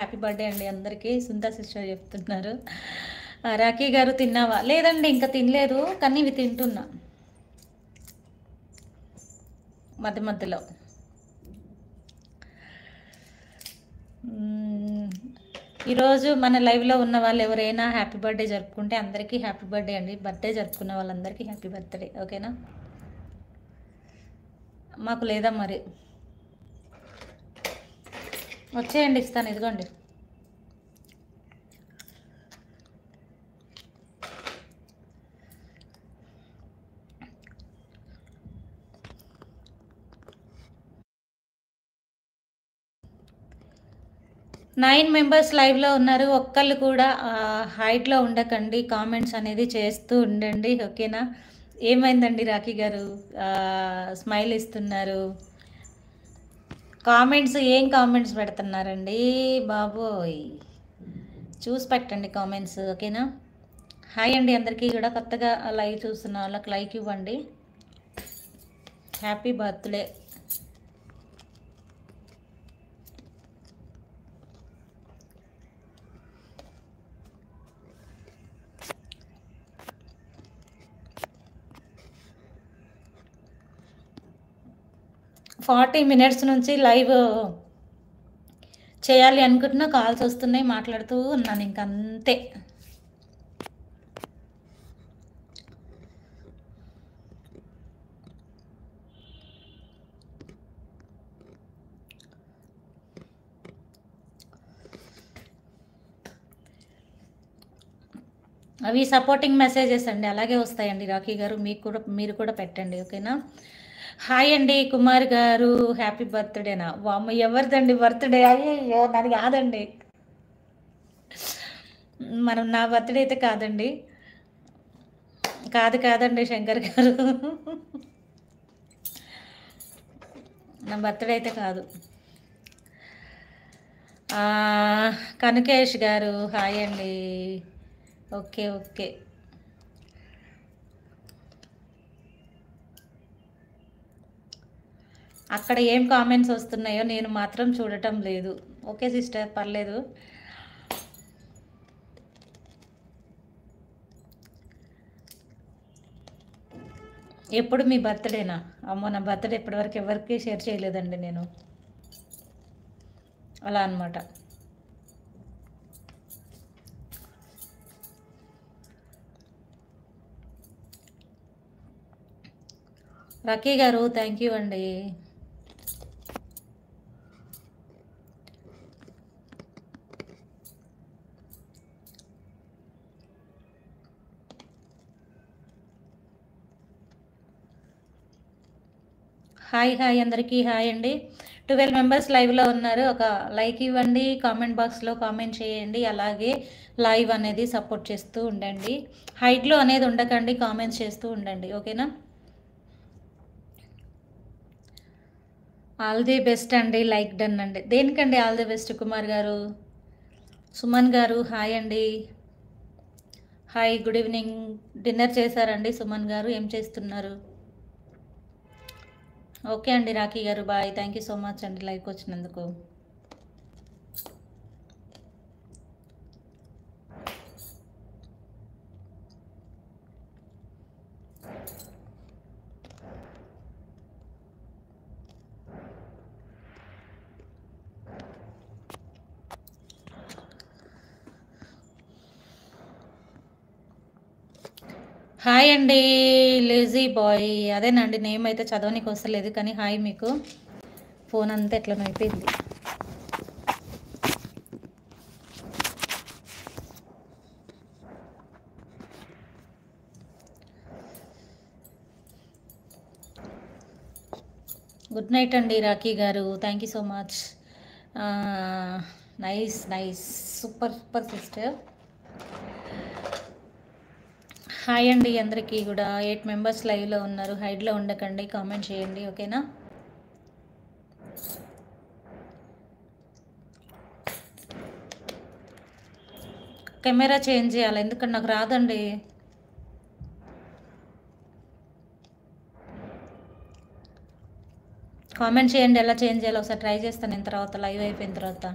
Happy birthday అండి అందరికీ. సుంతా sister చెప్తున్నారు. రాఖీ గారు తిన్నావా? లేదండి, ఇంకా తినలేదు, కానీ ఇవి తింటున్నా మధ్య మధ్యలో. ఈరోజు మన లైవ్లో ఉన్న వాళ్ళు ఎవరైనా హ్యాపీ బర్త్డే జరుపుకుంటే అందరికీ హ్యాపీ బర్త్డే అండి. బర్త్డే జరుపుకున్న వాళ్ళందరికీ హ్యాపీ బర్త్డే, ఓకేనా? మాకు లేదా మరి, వచ్చేయండి, ఇస్తాను, ఇదిగోండి. నైన్ మెంబర్స్ లైవ్లో ఉన్నారు. ఒక్కళ్ళు కూడా హైట్లో ఉండకండి, కామెంట్స్ అనేది చేస్తూ ఉండండి, ఓకేనా? ఏమైందండి రాఖీ గారు, స్మైల్ ఇస్తున్నారు? కామెంట్స్ ఏం కామెంట్స్ పెడుతున్నారండి బాబోయ్? చూసి పెట్టండి కామెంట్స్, ఓకేనా? హాయ్ అండి అందరికీ కూడా. కొత్తగా లైవ్ చూస్తున్న వాళ్ళకి లైక్ ఇవ్వండి. Happy birthday. ఫార్టీ మినిట్స్ నుంచి లైవ్ చేయాలి అనుకుంటున్నా, కాల్స్ వస్తున్నాయి, మాట్లాడుతూ ఉన్నాను, ఇంకంతే. అవి సపోర్టింగ్ మెసేజెస్ అండి, అలాగే వస్తాయండి రాఖీ గారు. మీరు కూడా పెట్టండి, ఓకేనా? హాయ్ అండి కుమార్ గారు, హ్యాపీ బర్త్డేనా? వామ్మ, ఎవరిదండి బర్త్డే? అయ్యో నాది కాదండి, నా బర్త్డే అయితే కాదండి. కాదండి శంకర్ గారు, నా బర్త్డే అయితే కాదు. కనకేష్ గారు హాయ్ అండి. ఓకే ఓకే, అక్కడ ఏం కామెంట్స్ వస్తున్నాయో నేను మాత్రం చూడటం లేదు. ఓకే సిస్టర్, పర్లేదు. ఎప్పుడు మీ బర్త్డేనా? అమ్మో, నా బర్త్డే ఇప్పటివరకు ఎవరికి షేర్ చేయలేదండి నేను, అలా అనమాట. రాఖీ గారు థ్యాంక్ యూ అండి. హాయ్ అందరికీ హాయ్ అండి. 12 మెంబర్స్ లైవ్లో ఉన్నారు. ఒక లైక్ ఇవ్వండి, కామెంట్ బాక్స్లో కామెంట్ చేయండి, అలాగే లైవ్ అనేది సపోర్ట్ చేస్తూ ఉండండి. హైట్లో అనేది ఉండకండి, కామెంట్స్ చేస్తూ ఉండండి, ఓకేనా? ఆల్ ది బెస్ట్ అండి, లైక్ డన్ అండి. దేనికండి ఆల్ ది బెస్ట్ కుమార్ గారు? సుమన్ గారు హాయ్ అండి. Hi, good evening. డిన్నర్ చేశారండి సుమన్ గారు? ఏం చేస్తున్నారు? ఓకే అండి రాఖీ గారు, bye. Thank you so much అండి లైవ్కి వచ్చినందుకు. హాయ్ అండి లేజీ బాయ్. అదేనండి, నేమ్ అయితే చదవనికి వస్తలేదు, కానీ హాయ్ మీకు. ఫోన్ అంతా ఎట్లా అయిపోయింది. గుడ్ నైట్ అండి రాఖీ గారు, thank you so much. Nice, super sister. Hi అండి అందరికీ కూడా. 8 మెంబర్స్ లైవ్లో ఉన్నారు. హైడ్లో ఉండకండి, కామెంట్ చేయండి, ఓకేనా? కెమెరా చేంజ్ చేయాలి, ఎందుకంటే నాకు రాదండి. కామెంట్ చేయండి ఎలా చేంజ్ చేయాలో, ఒకసారి ట్రై చేస్తాను నేను తర్వాత, లైవ్ అయిపోయిన తర్వాత.